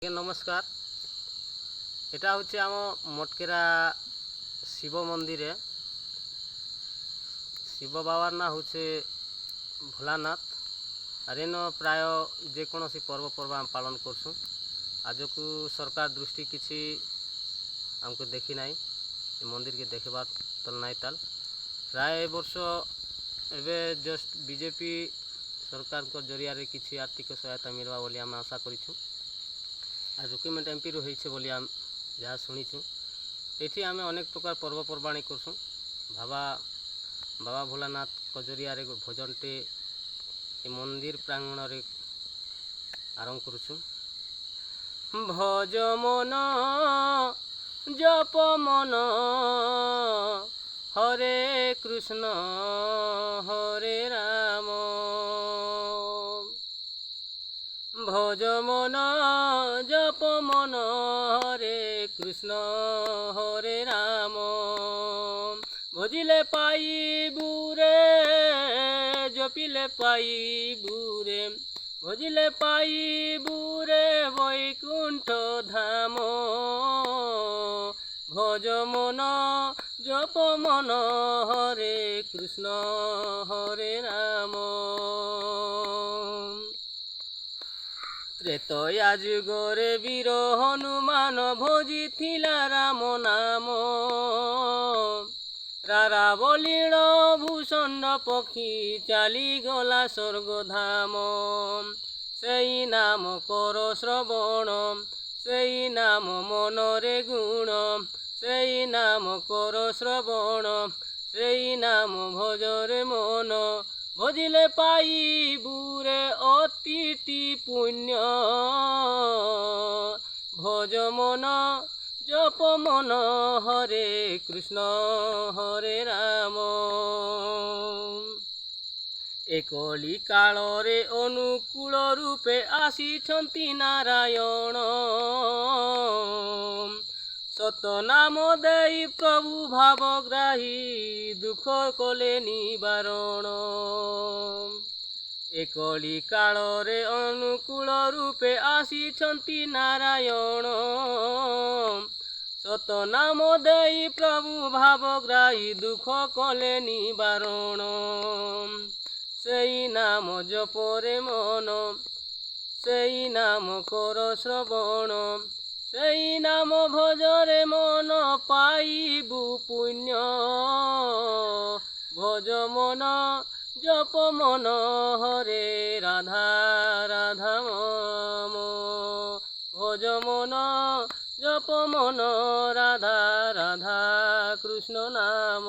নমস্কার। এটা হচ্ছে আমার মটকেরা শিব মন্দিরে। শিব বাবার না হচ্ছে ভোলানাথ। আর এন প্রায় যেকୌଣସି পর্বপর্ব আমি পালন করছু। আজকু সরকার দৃষ্টি কিছু আমাকে দেখি নাই, এ মন্দিরকে দেখবার তল নাই তাল প্রায় এ বর্ষ এবে জস্ট বিজেপি সরকারଙ୍କ জরিয়ারে কিছু আর্থিক সহায়তা মিলবা বলে আমি আশা করিছু। আর রিক্রুটমেন্ট এমপিরু হয়েছে বলে আমি যা শুনিছু। এটি আমি অনেক প্রকার পর্বপর্বাণী করছু। বাবা ভোলানাথଙ୍କ জরিয়ারে ভোজনটি এই মন্দির প্রাঙ্গণরে আরম্ভ করছু। ভজ মন জপ মন হরে কৃষ্ণ হরে রাম। ভজ মন জপ মন হরে কৃষ্ণ হরে রাম। ভজিলে পাইবু রে জপিলে পাইবু রে, ভজিলে পাইবু রে বৈকুণ্ঠ ধাম। ভজ মন জপ মন হরে কৃষ্ণ হরে রাম। ত্রেতয়া যুগরে বীর হনুমান ভজিথিলা রাম নাম। রারাবলীণ ভূষণ্ড পক্ষী চালিগলা স্বর্গধাম। সেই নাম কর শ্রবণ, সেই নাম মনরে গুণ, সেই নাম কর শ্রবণ, সেই নাম ভজরে মন। ভজিলে পাইবু রে অতিটি পুণ্য। ভজ মন জপ মন হরে কৃষ্ণ হরে রাম। এ কলি কাଳରେ ଅନୁକୂଳ ରୂପେ ଆସିଛନ୍ତି ନାରାୟଣ। ସତ ନାମ ଦେଇ ପ୍ରଭୁ ଭାବଗ୍ରାହୀ ଦୁଃଖ କଲେ ନିବାରଣ। ଏ କଳି କାଳରେ ଅନୁକୂଳ ରୂପେ ଆସିଛନ୍ତି ନାରାୟଣ। ସତ ନାମ ଦେଇ ପ୍ରଭୁ ଭାବଗ୍ରାହୀ ଦୁଃଖ କଲେ ନିବାରଣ। সেই নাম জপরে মন, সেই নাম কর শ্রবণ, সেই নাম ভজরে মন পাইবু পুণ্য। ভজ মন জপ মন হরে রাধা রাধা মম। ভজ মন জপ মন রাধা রাধা কৃষ্ণ নাম।